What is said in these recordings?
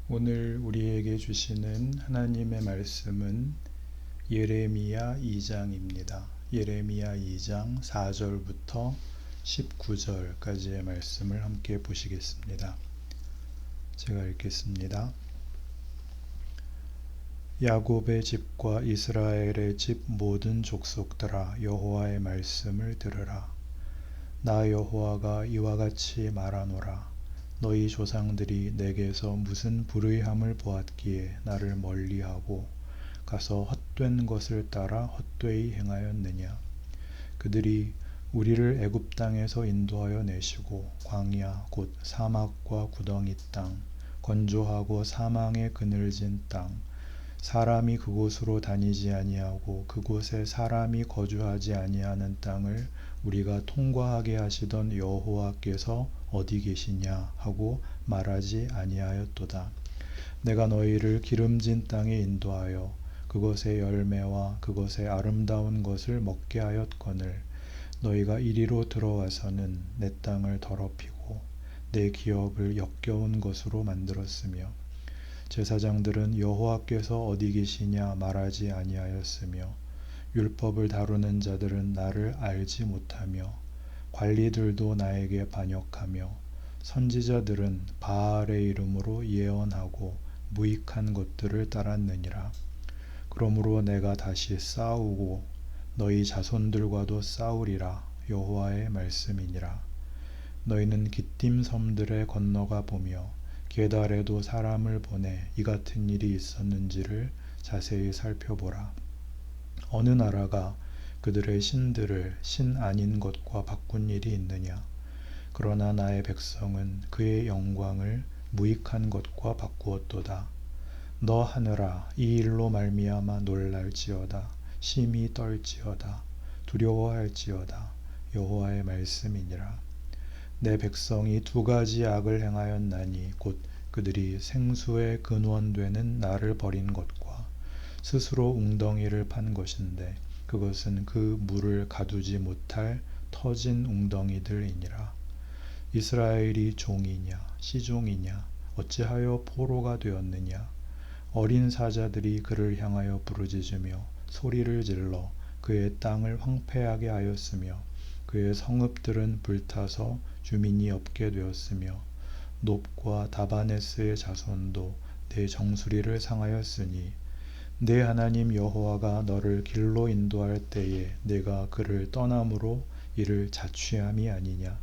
오늘 우리에게 주시는 하나님의 말씀은 예레미야 2장입니다. 예레미야 2장 4절부터 19절까지의 말씀을 함께 보시겠습니다. 제가 읽겠습니다. 야곱의 집과 이스라엘의 집 모든 족속들아, 여호와의 말씀을 들으라. 나 여호와가 이와 같이 말하노라. 너희 조상들이 내게서 무슨 불의함을 보았기에 나를 멀리하고 가서 헛된 것을 따라 헛되이 행하였느냐. 그들이 우리를 애굽 땅에서 인도하여 내시고 광야 곧 사막과 구덩이 땅, 건조하고 사망의 그늘진 땅, 사람이 그곳으로 다니지 아니하고 그곳에 사람이 거주하지 아니하는 땅을 우리가 통과하게 하시던 여호와께서 어디 계시냐 하고 말하지 아니하였도다. 내가 너희를 기름진 땅에 인도하여 그것의 열매와 그것의 아름다운 것을 먹게 하였거늘 너희가 이리로 들어와서는 내 땅을 더럽히고 내 기업을 역겨운 것으로 만들었으며 제사장들은 여호와께서 어디 계시냐 말하지 아니하였으며 율법을 다루는 자들은 나를 알지 못하며 관리들도 나에게 반역하며 선지자들은 바알의 이름으로 예언하고 무익한 것들을 따랐느니라. 그러므로 내가 다시 싸우고 너희 자손들과도 싸우리라. 여호와의 말씀이니라. 너희는 기띔 섬들에 건너가 보며 게달에도 사람을 보내 이 같은 일이 있었는지를 자세히 살펴보라. 어느 나라가 그들의 신들을 신 아닌 것과 바꾼 일이 있느냐. 그러나 나의 백성은 그의 영광을 무익한 것과 바꾸었도다. 너 하늘아, 이 일로 말미암아 놀랄지어다. 심히 떨지어다. 두려워할지어다. 여호와의 말씀이니라. 내 백성이 두 가지 악을 행하였나니 곧 그들이 생수의 근원되는 나를 버린 것과 스스로 웅덩이를 판 것인데 그것은 그 물을 가두지 못할 터진 웅덩이들이니라. 이스라엘이 종이냐 시종이냐 어찌하여 포로가 되었느냐. 어린 사자들이 그를 향하여 부르짖으며 소리를 질러 그의 땅을 황폐하게 하였으며 그의 성읍들은 불타서 주민이 없게 되었으며 놉과 다바네스의 자손도 내 정수리를 상하였으니 내 하나님 여호와가 너를 길로 인도할 때에 내가 그를 떠남으로 이를 자취함이 아니냐.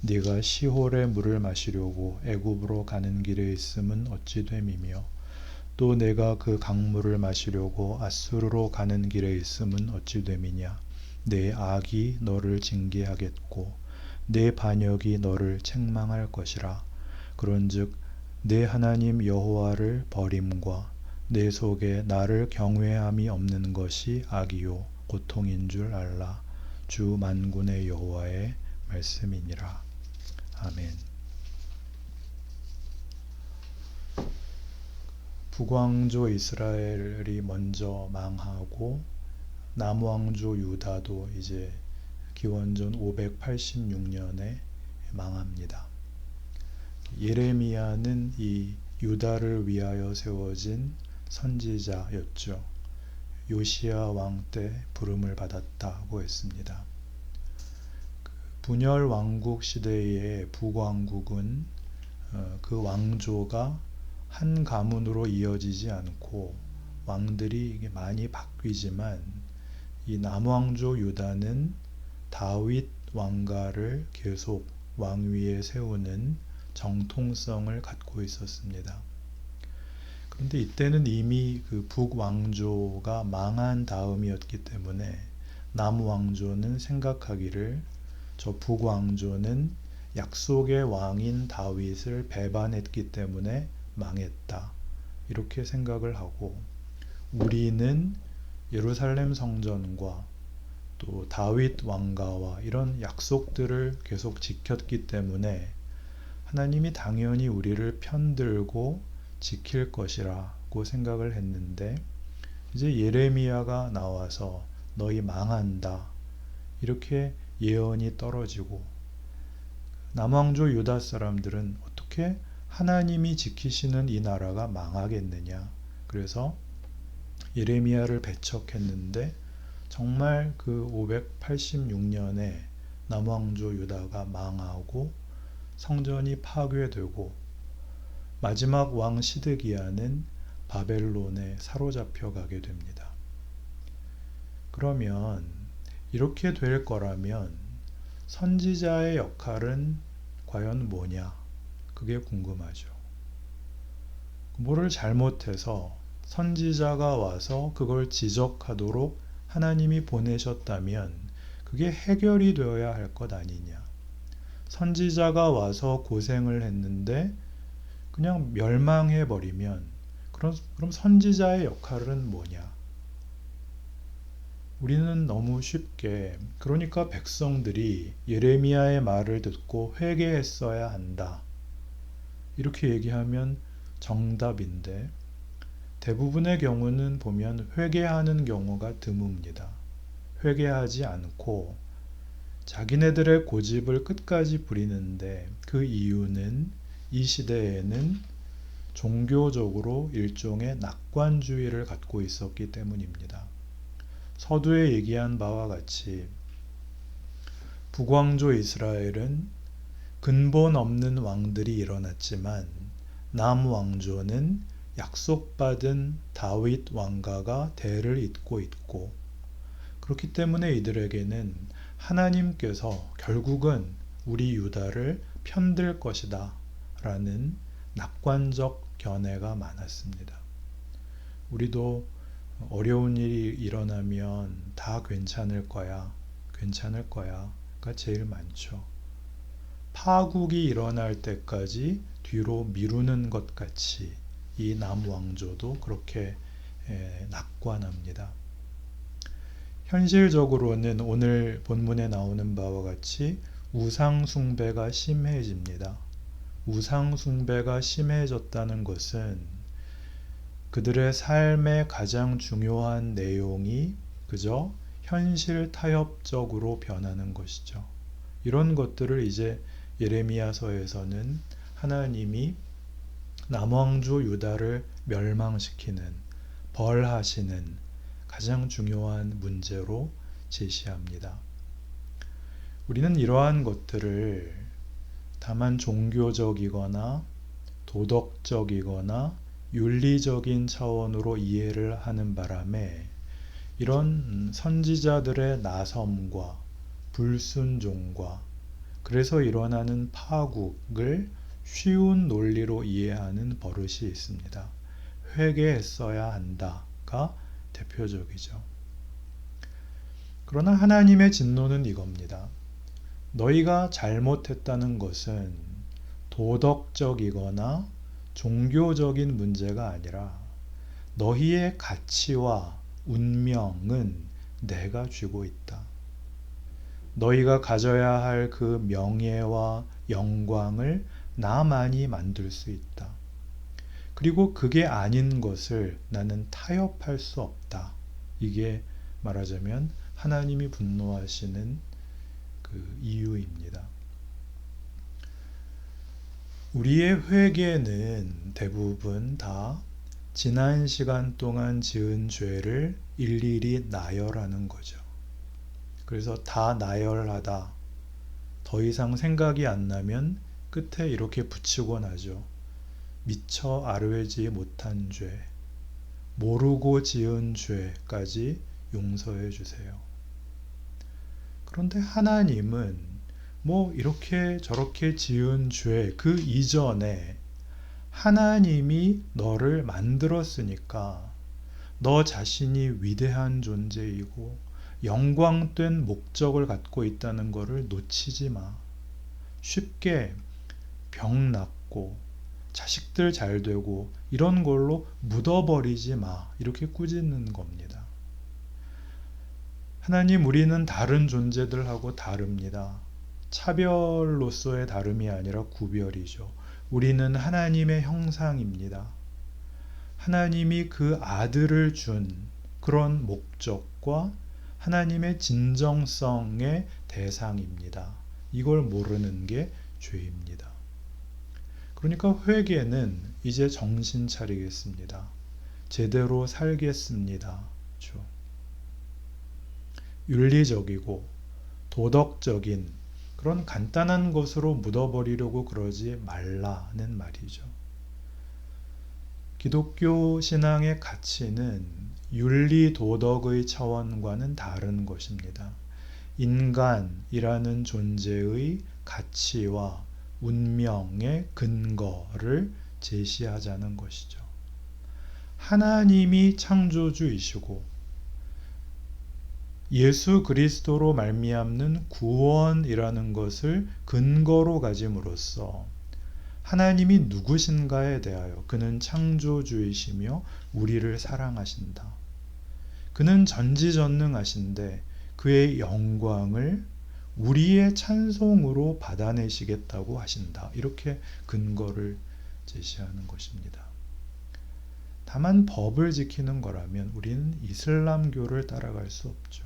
네가 시홀의 물을 마시려고 애굽으로 가는 길에 있음은 어찌 됨이며 또 내가 그 강물을 마시려고 아수르로 가는 길에 있음은 어찌 됨이냐. 내 악이 너를 징계하겠고 내 반역이 너를 책망할 것이라. 그런즉 내 하나님 여호와를 버림과 내 속에 나를 경외함이 없는 것이 악이요 고통인 줄 알라. 주 만군의 여호와의 말씀이니라. 아멘. 북왕조 이스라엘이 먼저 망하고 남왕조 유다도 이제 기원전 586년에 망합니다. 예레미야는 이 유다를 위하여 세워진 선지자였죠. 요시야 왕 때 부름을 받았다고 했습니다. 분열 왕국 시대의 북왕국은 그 왕조가 한 가문으로 이어지지 않고 왕들이 많이 바뀌지만 이 남왕조 유다는 다윗 왕가를 계속 왕위에 세우는 정통성을 갖고 있었습니다. 그런데 이때는 이미 그 북왕조가 망한 다음이었기 때문에 남왕조는 생각하기를 저 북왕조는 약속의 왕인 다윗을 배반했기 때문에 망했다. 이렇게 생각을 하고 우리는 예루살렘 성전과 또 다윗 왕가와 이런 약속들을 계속 지켰기 때문에 하나님이 당연히 우리를 편들고 지킬 것이라고 생각을 했는데 이제 예레미야가 나와서 너희 망한다 이렇게 예언이 떨어지고 남왕조 유다 사람들은 어떻게 하나님이 지키시는 이 나라가 망하겠느냐. 그래서 예레미야를 배척했는데 정말 그 586년에 남왕조 유다가 망하고 성전이 파괴되고 마지막 왕 시드기야는 바벨론에 사로잡혀 가게 됩니다. 그러면 이렇게 될 거라면 선지자의 역할은 과연 뭐냐? 그게 궁금하죠. 뭐를 잘못해서 선지자가 와서 그걸 지적하도록 하나님이 보내셨다면 그게 해결이 되어야 할 것 아니냐. 선지자가 와서 고생을 했는데 그냥 멸망해 버리면 그럼 선지자의 역할은 뭐냐? 우리는 너무 쉽게 그러니까 백성들이 예레미야의 말을 듣고 회개했어야 한다. 이렇게 얘기하면 정답인데 대부분의 경우는 보면 회개하는 경우가 드뭅니다. 회개하지 않고 자기네들의 고집을 끝까지 부리는데 그 이유는 이 시대에는 종교적으로 일종의 낙관주의를 갖고 있었기 때문입니다. 서두에 얘기한 바와 같이 북왕조 이스라엘은 근본 없는 왕들이 일어났지만 남왕조는 약속받은 다윗 왕가가 대를 잇고 있고 그렇기 때문에 이들에게는 하나님께서 결국은 우리 유다를 편들 것이다 라는 낙관적 견해가 많았습니다. 우리도 어려운 일이 일어나면 다 괜찮을 거야, 괜찮을 거야가 제일 많죠. 파국이 일어날 때까지 뒤로 미루는 것 같이 이 남왕조도 그렇게 낙관합니다. 현실적으로는 오늘 본문에 나오는 바와 같이 우상숭배가 심해집니다. 우상숭배가 심해졌다는 것은 그들의 삶의 가장 중요한 내용이 그저 현실 타협적으로 변하는 것이죠. 이런 것들을 이제 예레미야서에서는 하나님이 남왕조 유다를 멸망시키는 벌하시는 가장 중요한 문제로 제시합니다. 우리는 이러한 것들을 다만 종교적이거나 도덕적이거나 윤리적인 차원으로 이해를 하는 바람에 이런 선지자들의 나섬과 불순종과 그래서 일어나는 파국을 쉬운 논리로 이해하는 버릇이 있습니다. 회개했어야 한다가 대표적이죠. 그러나 하나님의 진노는 이겁니다. 너희가 잘못했다는 것은 도덕적이거나 종교적인 문제가 아니라 너희의 가치와 운명은 내가 쥐고 있다. 너희가 가져야 할 그 명예와 영광을 나만이 만들 수 있다. 그리고 그게 아닌 것을 나는 타협할 수 없다. 이게 말하자면 하나님이 분노하시는 그 이유입니다. 우리의 회개는 대부분 다 지난 시간 동안 지은 죄를 일일이 나열하는 거죠. 그래서 다 나열하다. 더 이상 생각이 안 나면 끝에 이렇게 붙이곤 하죠. 미처 아뢰지 못한 죄, 모르고 지은 죄까지 용서해 주세요. 그런데 하나님은 뭐 이렇게 저렇게 지은 죄 그 이전에 하나님이 너를 만들었으니까 너 자신이 위대한 존재이고 영광된 목적을 갖고 있다는 것을 놓치지 마. 쉽게 병 낫고 자식들 잘 되고 이런 걸로 묻어버리지 마. 이렇게 꾸짖는 겁니다. 하나님, 우리는 다른 존재들하고 다릅니다. 차별로서의 다름이 아니라 구별이죠. 우리는 하나님의 형상입니다. 하나님이 그 아들을 준 그런 목적과 하나님의 진정성의 대상입니다. 이걸 모르는 게 죄입니다. 그러니까 회개는 이제 정신 차리겠습니다. 제대로 살겠습니다. 그렇죠? 윤리적이고 도덕적인 그런 간단한 것으로 묻어버리려고 그러지 말라는 말이죠. 기독교 신앙의 가치는 윤리 도덕의 차원과는 다른 것입니다. 인간이라는 존재의 가치와 운명의 근거를 제시하자는 것이죠. 하나님이 창조주이시고 예수 그리스도로 말미암는 구원이라는 것을 근거로 가짐으로써 하나님이 누구신가에 대하여 그는 창조주이시며 우리를 사랑하신다. 그는 전지전능하신데 그의 영광을 우리의 찬송으로 받아내시겠다고 하신다. 이렇게 근거를 제시하는 것입니다. 다만 법을 지키는 거라면 우리는 이슬람교를 따라갈 수 없죠.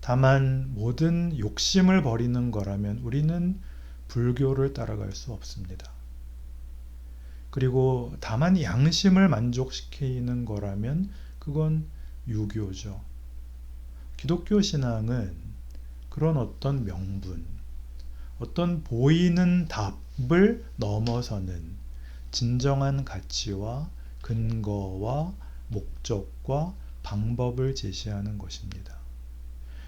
다만 모든 욕심을 버리는 거라면 우리는 불교를 따라갈 수 없습니다. 그리고 다만 양심을 만족시키는 거라면 그건 유교죠. 기독교 신앙은 그런 어떤 명분, 어떤 보이는 답을 넘어서는 진정한 가치와 근거와 목적과 방법을 제시하는 것입니다.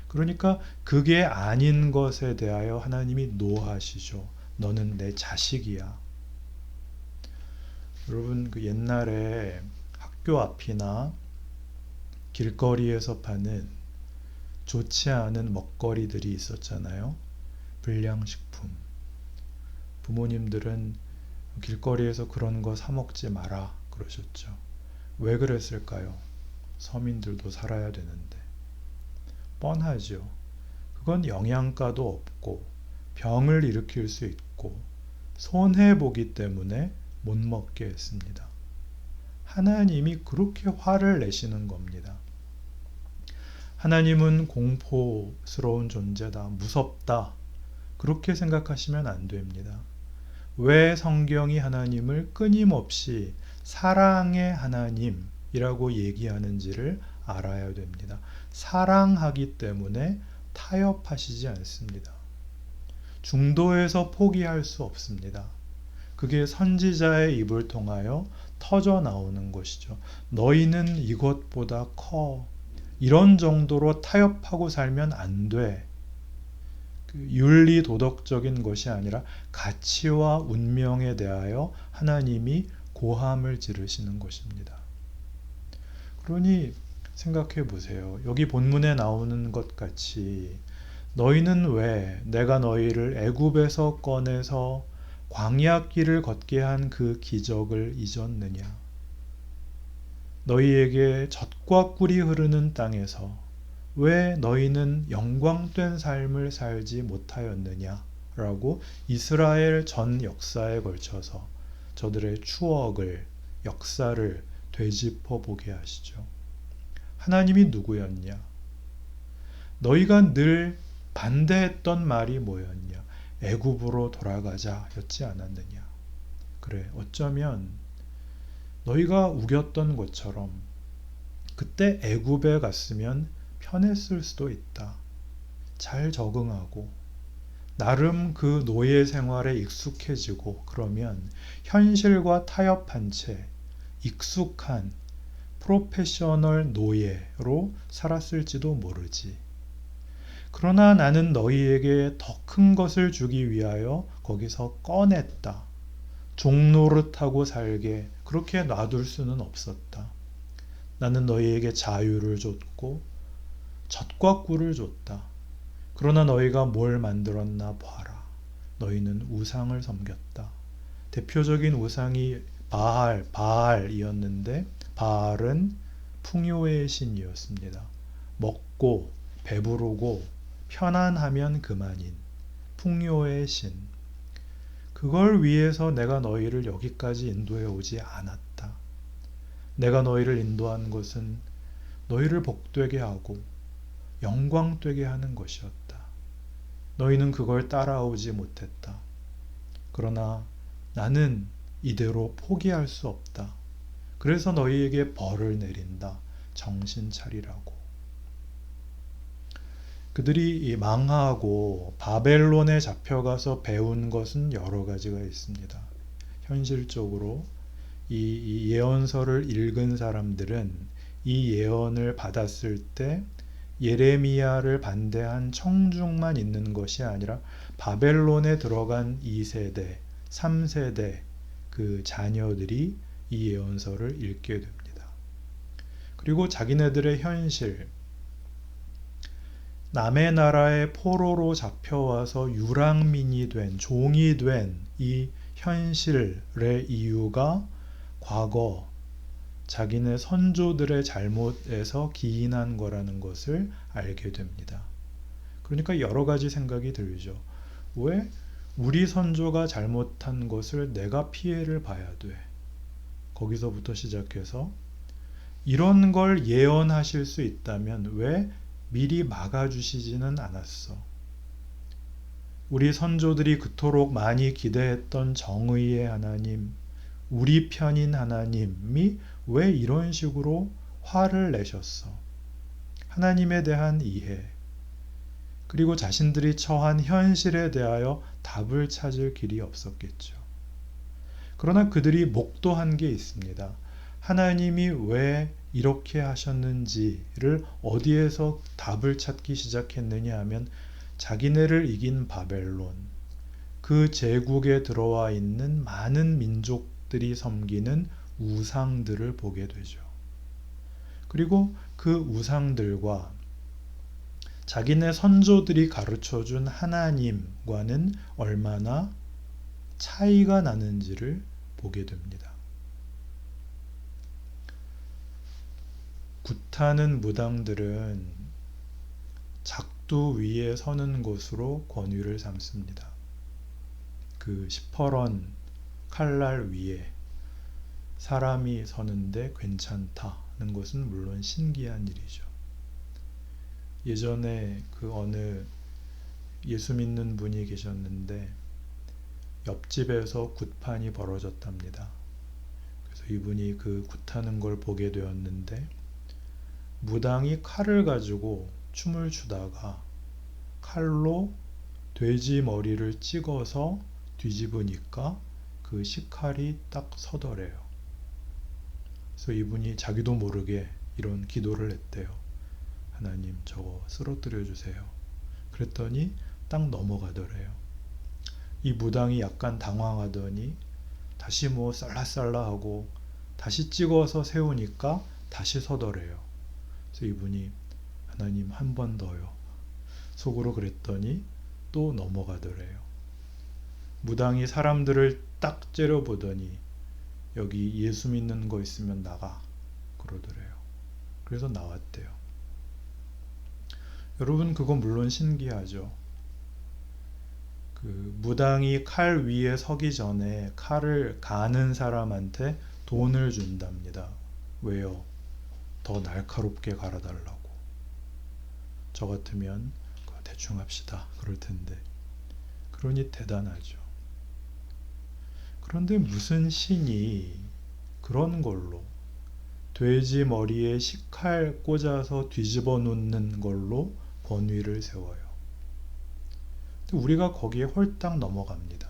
그러니까 그게 아닌 것에 대하여 하나님이 노하시죠. 너는 내 자식이야. 여러분, 그 옛날에 학교 앞이나 길거리에서 파는 좋지 않은 먹거리들이 있었잖아요. 불량식품. 부모님들은 길거리에서 그런 거 사 먹지 마라 그러셨죠. 왜 그랬을까요? 서민들도 살아야 되는데. 뻔하죠. 그건 영양가도 없고 병을 일으킬 수 있고 손해보기 때문에 못 먹게 했습니다. 하나님이 그렇게 화를 내시는 겁니다. 하나님은 공포스러운 존재다, 무섭다, 그렇게 생각하시면 안 됩니다. 왜 성경이 하나님을 끊임없이 사랑의 하나님이라고 얘기하는지를 알아야 됩니다. 사랑하기 때문에 타협하시지 않습니다. 중도에서 포기할 수 없습니다. 그게 선지자의 입을 통하여 터져 나오는 것이죠. 너희는 이것보다 커. 이런 정도로 타협하고 살면 안 돼. 윤리 도덕적인 것이 아니라 가치와 운명에 대하여 하나님이 고함을 지르시는 것입니다. 그러니 생각해 보세요. 여기 본문에 나오는 것 같이 너희는 왜 내가 너희를 애굽에서 꺼내서 광야길을 걷게 한 그 기적을 잊었느냐? 너희에게 젖과 꿀이 흐르는 땅에서 왜 너희는 영광된 삶을 살지 못하였느냐? 라고 이스라엘 전 역사에 걸쳐서 저들의 추억을, 역사를 되짚어 보게 하시죠. 하나님이 누구였냐? 너희가 늘 반대했던 말이 뭐였냐? 애굽으로 돌아가자 였지 않았느냐? 그래, 어쩌면 너희가 우겼던 것처럼 그때 애굽에 갔으면 편했을 수도 있다. 잘 적응하고 나름 그 노예 생활에 익숙해지고 그러면 현실과 타협한 채 익숙한 프로페셔널 노예로 살았을지도 모르지. 그러나 나는 너희에게 더 큰 것을 주기 위하여 거기서 꺼냈다. 종노릇하고 살게 그렇게 놔둘 수는 없었다. 나는 너희에게 자유를 줬고 젖과 꿀을 줬다. 그러나 너희가 뭘 만들었나 봐라. 너희는 우상을 섬겼다. 대표적인 우상이 바알이었는데 바알은 풍요의 신이었습니다. 먹고 배부르고 편안하면 그만인 풍요의 신. 그걸 위해서 내가 너희를 여기까지 인도해 오지 않았다. 내가 너희를 인도한 것은 너희를 복되게 하고 영광되게 하는 것이었다. 너희는 그걸 따라오지 못했다. 그러나 나는 이대로 포기할 수 없다. 그래서 너희에게 벌을 내린다. 정신 차리라고. 그들이 망하고 바벨론에 잡혀가서 배운 것은 여러 가지가 있습니다. 현실적으로 이 예언서를 읽은 사람들은 이 예언을 받았을 때 예레미야를 반대한 청중만 있는 것이 아니라 바벨론에 들어간 2세대, 3세대 그 자녀들이 이 예언서를 읽게 됩니다. 그리고 자기네들의 현실, 남의 나라의 포로로 잡혀와서 유랑민이 된, 종이 된 이 현실의 이유가 과거 자기네 선조들의 잘못에서 기인한 거라는 것을 알게 됩니다. 그러니까 여러 가지 생각이 들죠. 왜 우리 선조가 잘못한 것을 내가 피해를 봐야 돼? 거기서부터 시작해서 이런 걸 예언하실 수 있다면 왜 미리 막아주시지는 않았어? 우리 선조들이 그토록 많이 기대했던 정의의 하나님, 우리 편인 하나님이 왜 이런 식으로 화를 내셨어? 하나님에 대한 이해, 그리고 자신들이 처한 현실에 대하여 답을 찾을 길이 없었겠죠. 그러나 그들이 목도한 게 있습니다. 하나님이 왜 이렇게 하셨는지를 어디에서 답을 찾기 시작했느냐 하면 자기네를 이긴 바벨론, 그 제국에 들어와 있는 많은 민족들이 섬기는 우상들을 보게 되죠. 그리고 그 우상들과 자기네 선조들이 가르쳐준 하나님과는 얼마나 차이가 나는지를 보게 됩니다. 굿하는 무당들은 작두 위에 서는 것으로 권위를 삼습니다. 그 시퍼런 칼날 위에 사람이 서는데 괜찮다는 것은 물론 신기한 일이죠. 예전에 그 어느 예수 믿는 분이 계셨는데 옆집에서 굿판이 벌어졌답니다. 그래서 이분이 그 굿하는 걸 보게 되었는데 무당이 칼을 가지고 춤을 추다가 칼로 돼지 머리를 찍어서 뒤집으니까 그 식칼이 딱 서더래요. 그래서 이분이 자기도 모르게 이런 기도를 했대요. 하나님 저거 쓰러뜨려 주세요. 그랬더니 딱 넘어가더래요. 이 무당이 약간 당황하더니 다시 뭐 쌀라쌀라하고 다시 찍어서 세우니까 다시 서더래요. 그래서 이분이 하나님 한 번 더요. 속으로 그랬더니 또 넘어가더래요. 무당이 사람들을 딱 째려보더니 여기 예수 믿는 거 있으면 나가 그러더래요. 그래서 나왔대요. 여러분 그거 물론 신기하죠. 그 무당이 칼 위에 서기 전에 칼을 가는 사람한테 돈을 준답니다. 왜요? 더 날카롭게 갈아달라고. 저 같으면 대충 합시다 그럴 텐데. 그러니 대단하죠. 그런데 무슨 신이 그런 걸로 돼지 머리에 식칼 꽂아서 뒤집어 놓는 걸로 권위를 세워요. 근데 우리가 거기에 홀딱 넘어갑니다.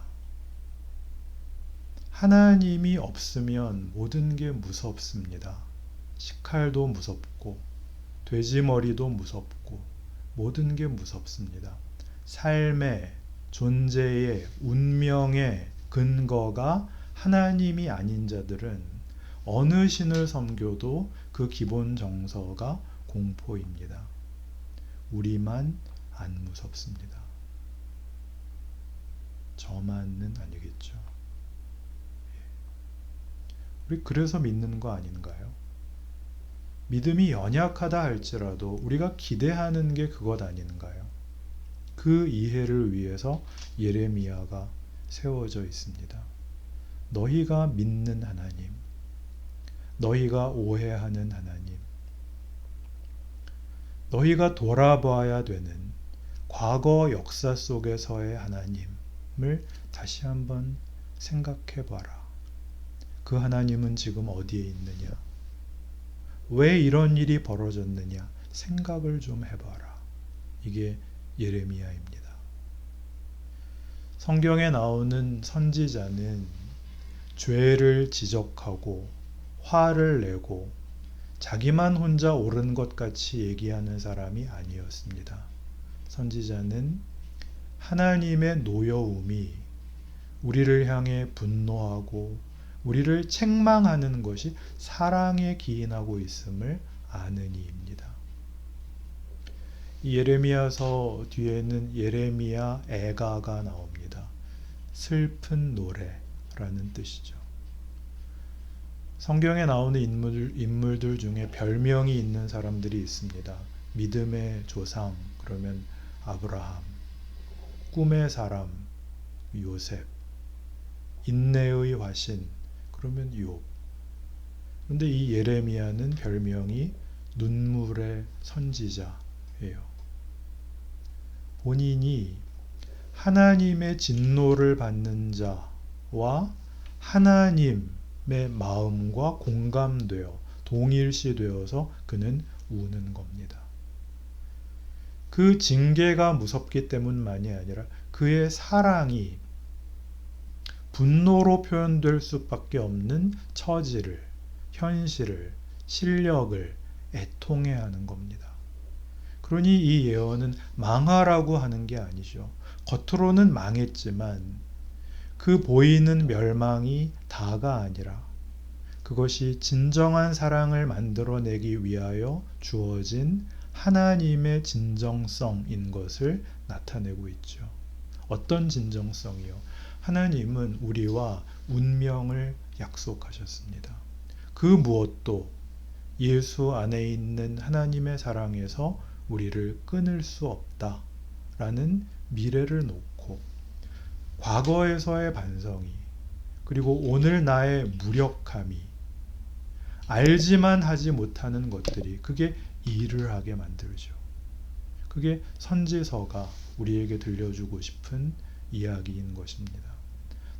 하나님이 없으면 모든 게 무섭습니다. 식칼도 무섭고 돼지 머리도 무섭고 모든 게 무섭습니다. 삶의, 존재의, 운명의 근거가 하나님이 아닌 자들은 어느 신을 섬겨도 그 기본 정서가 공포입니다. 우리만 안 무섭습니다. 저만은 아니겠죠. 우리 그래서 믿는 거 아닌가요? 믿음이 연약하다 할지라도 우리가 기대하는 게 그것 아닌가요? 그 이해를 위해서 예레미야가 세워져 있습니다. 너희가 믿는 하나님, 너희가 오해하는 하나님, 너희가 돌아봐야 되는 과거 역사 속에서의 하나님을 다시 한번 생각해 봐라. 그 하나님은 지금 어디에 있느냐? 왜 이런 일이 벌어졌느냐? 생각을 좀 해봐라. 이게 예레미야입니다. 성경에 나오는 선지자는 죄를 지적하고 화를 내고 자기만 혼자 옳은 것 같이 얘기하는 사람이 아니었습니다. 선지자는 하나님의 노여움이 우리를 향해 분노하고 우리를 책망하는 것이 사랑에 기인하고 있음을 아는 이입니다. 이 예레미야서 뒤에는 예레미야 애가가 나옵니다. 슬픈 노래라는 뜻이죠. 성경에 나오는 인물들 중에 별명이 있는 사람들이 있습니다. 믿음의 조상, 그러면 아브라함, 꿈의 사람, 요셉, 인내의 화신, 그러면 욥. 그런데 이 예레미야는 별명이 눈물의 선지자예요. 본인이 하나님의 진노를 받는 자와 하나님의 마음과 공감되어 동일시되어서 그는 우는 겁니다. 그 징계가 무섭기 때문만이 아니라 그의 사랑이 분노로 표현될 수밖에 없는 처지를, 현실을, 실력을 애통해야 하는 겁니다. 그러니 이 예언은 망하라고 하는 게 아니죠. 겉으로는 망했지만 그 보이는 멸망이 다가 아니라 그것이 진정한 사랑을 만들어내기 위하여 주어진 하나님의 진정성인 것을 나타내고 있죠. 어떤 진정성이요? 하나님은 우리와 운명을 약속하셨습니다. 그 무엇도 예수 안에 있는 하나님의 사랑에서 우리를 끊을 수 없다라는 미래를 놓고 과거에서의 반성이 그리고 오늘 나의 무력함이 알지만 하지 못하는 것들이 그게 일을 하게 만들죠. 그게 선지서가 우리에게 들려주고 싶은 이야기인 것입니다.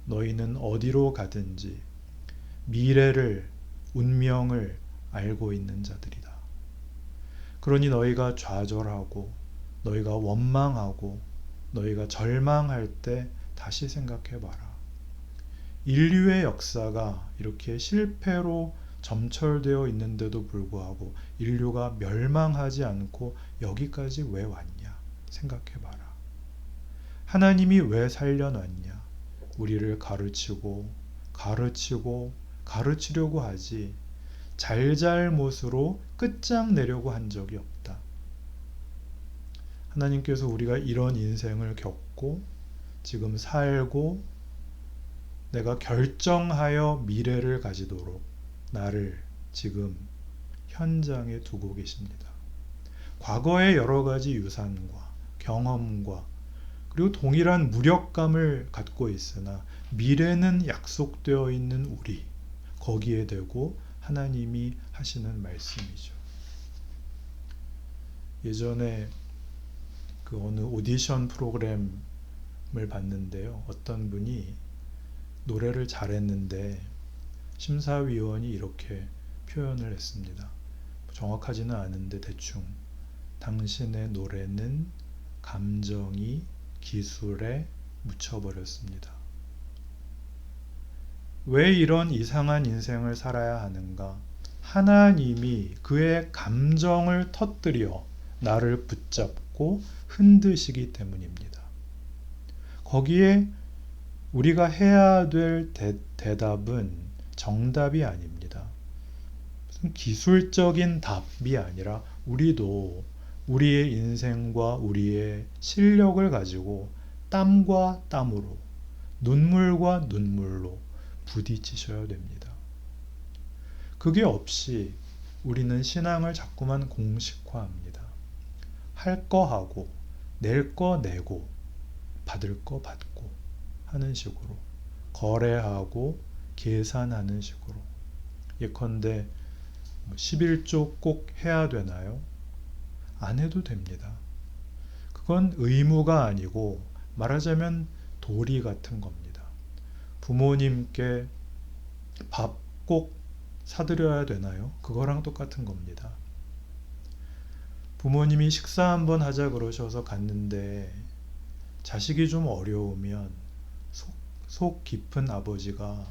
너희는 어디로 가든지 미래를, 운명을 알고 있는 자들이다. 그러니 너희가 좌절하고 너희가 원망하고 너희가 절망할 때 다시 생각해 봐라. 인류의 역사가 이렇게 실패로 점철되어 있는데도 불구하고 인류가 멸망하지 않고 여기까지 왜 왔냐 생각해 봐라. 하나님이 왜 살려놨냐? 우리를 가르치려고 하지 잘잘못으로 끝장내려고 한 적이 없다. 하나님께서 우리가 이런 인생을 겪고 지금 살고 내가 결정하여 미래를 가지도록 나를 지금 현장에 두고 계십니다. 과거의 여러 가지 유산과 경험과 그리고 동일한 무력감을 갖고 있으나 미래는 약속되어 있는 우리, 거기에 대고 하나님이 하시는 말씀이죠. 예전에 그 어느 오디션 프로그램을 봤는데요. 어떤 분이 노래를 잘했는데 심사위원이 이렇게 표현을 했습니다. 정확하지는 않은데 대충 당신의 노래는 감정이 기술에 묻혀버렸습니다. 왜 이런 이상한 인생을 살아야 하는가? 하나님이 그의 감정을 터뜨려 나를 붙잡고 흔드시기 때문입니다. 거기에 우리가 해야 될 대답은 정답이 아닙니다. 무슨 기술적인 답이 아니라 우리도 우리의 인생과 우리의 실력을 가지고 땀과 땀으로 눈물과 눈물로 부딪히셔야 됩니다. 그게 없이 우리는 신앙을 자꾸만 공식화합니다. 할 거 하고 낼 거 내고 받을 거 받고 하는 식으로 거래하고 계산하는 식으로 예컨대 11조 꼭 해야 되나요? 안 해도 됩니다. 그건 의무가 아니고 말하자면 도리 같은 겁니다. 부모님께 밥 꼭 사드려야 되나요? 그거랑 똑같은 겁니다. 부모님이 식사 한번 하자 그러셔서 갔는데 자식이 좀 어려우면 속 깊은 아버지가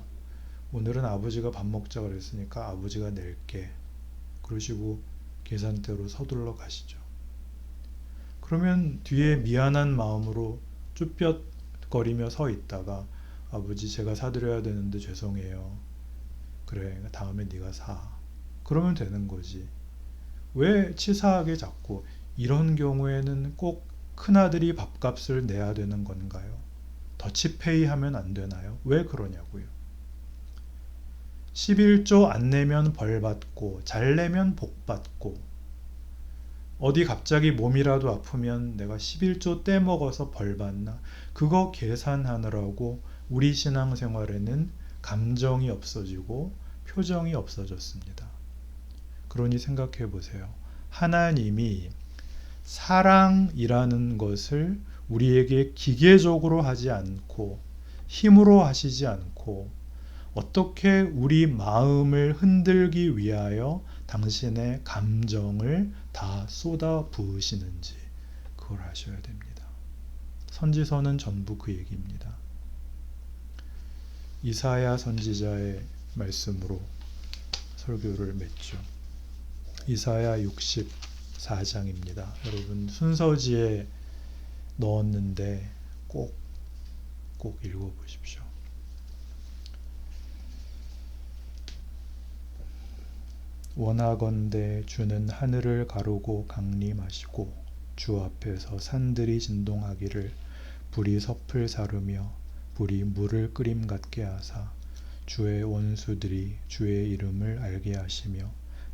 오늘은 아버지가 밥 먹자 그랬으니까 아버지가 낼게 그러시고 계산대로 서둘러 가시죠. 그러면 뒤에 미안한 마음으로 쭈뼛거리며 서 있다가 아버지 제가 사드려야 되는데 죄송해요. 그래 다음에 네가 사. 그러면 되는 거지. 왜 치사하게 자꾸 이런 경우에는 꼭 큰아들이 밥값을 내야 되는 건가요? 더치페이 하면 안 되나요? 왜 그러냐고요. 11조 안 내면 벌 받고 잘 내면 복 받고 어디 갑자기 몸이라도 아프면 내가 11조 떼먹어서 벌 받나? 그거 계산하느라고 우리 신앙생활에는 감정이 없어지고 표정이 없어졌습니다. 그러니 생각해 보세요. 하나님이 사랑이라는 것을 우리에게 기계적으로 하지 않고 힘으로 하시지 않고 어떻게 우리 마음을 흔들기 위하여 당신의 감정을 다 쏟아 부으시는지 그걸 아셔야 됩니다. 선지서는 전부 그 얘기입니다. 이사야 선지자의 말씀으로 설교를 맺죠. 이사야 64장입니다. 여러분 순서지에 넣었는데 꼭 읽어보십시오. 원하건대 주는 하늘을 가르고 강림하시고 주 앞에서 산들이 진동하기를 불이 섭을 사르며 불이 물을 끓임 같게 하사 주의 원수들이 주의 이름을 알게 하시며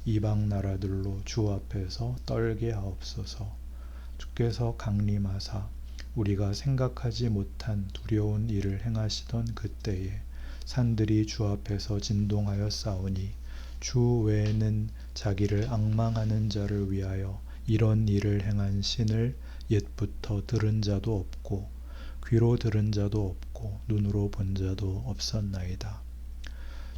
이방 나라들로 주 앞에서 떨게 하옵소서. 주께서 강림하사 우리가 생각하지 못한 두려운 일을 행하시던 그때에 산들이 주 앞에서 진동하여 싸우니 주 외에는 자기를 앙망하는 자를 위하여 이런 일을 행한 신을 옛부터 들은 자도 없고 귀로 들은 자도 없고 눈으로 본 자도 없었나이다.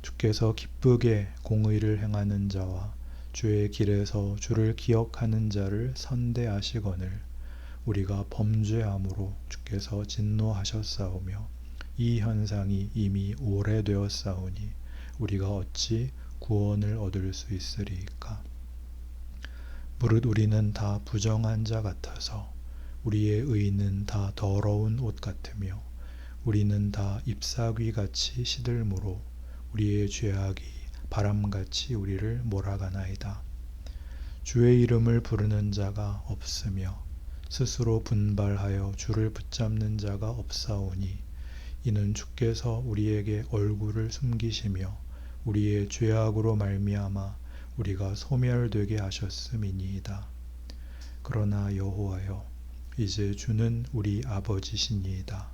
주께서 기쁘게 공의를 행하는 자와 주의 길에서 주를 기억하는 자를 선대하시거늘 우리가 범죄함으로 주께서 진노하셨사오며 이 현상이 이미 오래되었사오니 우리가 어찌 구원을 얻을 수 있으리이까. 무릇 우리는 다 부정한 자 같아서 우리의 의는 다 더러운 옷 같으며 우리는 다 잎사귀 같이 시들므로 우리의 죄악이 바람같이 우리를 몰아가나이다. 주의 이름을 부르는 자가 없으며 스스로 분발하여 주를 붙잡는 자가 없사오니 이는 주께서 우리에게 얼굴을 숨기시며 우리의 죄악으로 말미암아 우리가 소멸되게 하셨음이니이다. 그러나 여호와여 이제 주는 우리 아버지시니이다.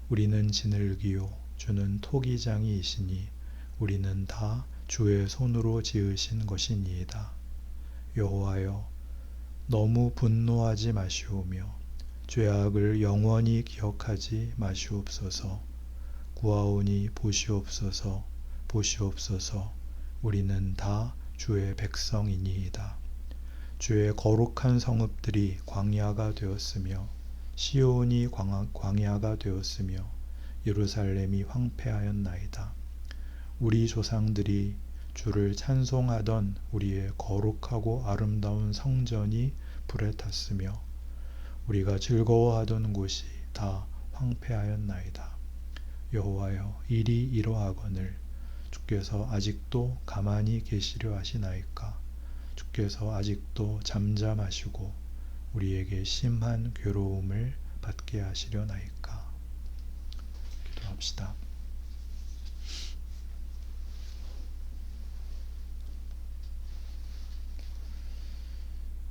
우리는 지늘기요 주는 토기장이이시니 우리는 다 주의 손으로 지으신 것이니이다. 여호와여 너무 분노하지 마시오며 죄악을 영원히 기억하지 마시옵소서. 구하오니 보시옵소서 보시옵소서. 우리는 다 주의 백성이니이다. 주의 거룩한 성읍들이 광야가 되었으며 시온이 광야가 되었으며 예루살렘이 황폐하였나이다. 우리 조상들이 주를 찬송하던 우리의 거룩하고 아름다운 성전이 불에 탔으며 우리가 즐거워하던 곳이 다 황폐하였나이다. 여호와여 일이 이러하거늘 주께서 아직도 가만히 계시려 하시나이까. 주께서 아직도 잠잠하시고 우리에게 심한 괴로움을 받게 하시려나이까. 기도합시다.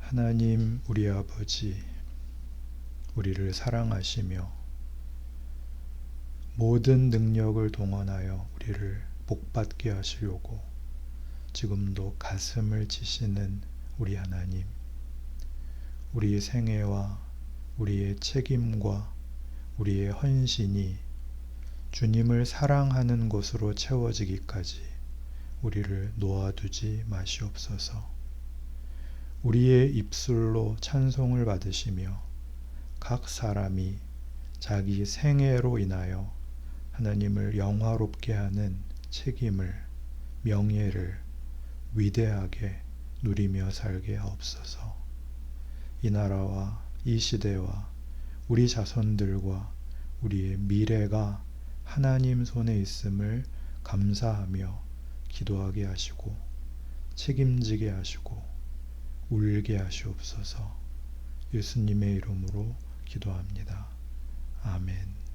하나님 우리 아버지, 우리를 사랑하시며 모든 능력을 동원하여 우리를 복받게 하시려고 지금도 가슴을 치시는 우리 하나님, 우리의 생애와 우리의 책임과 우리의 헌신이 주님을 사랑하는 것으로 채워지기까지 우리를 놓아두지 마시옵소서. 우리의 입술로 찬송을 받으시며 각 사람이 자기 생애로 인하여 하나님을 영화롭게 하는 책임을, 명예를 위대하게 누리며 살게 하옵소서. 이 나라와 이 시대와 우리 자손들과 우리의 미래가 하나님 손에 있음을 감사하며 기도하게 하시고 책임지게 하시고 울게 하시옵소서. 예수님의 이름으로 기도합니다. 아멘.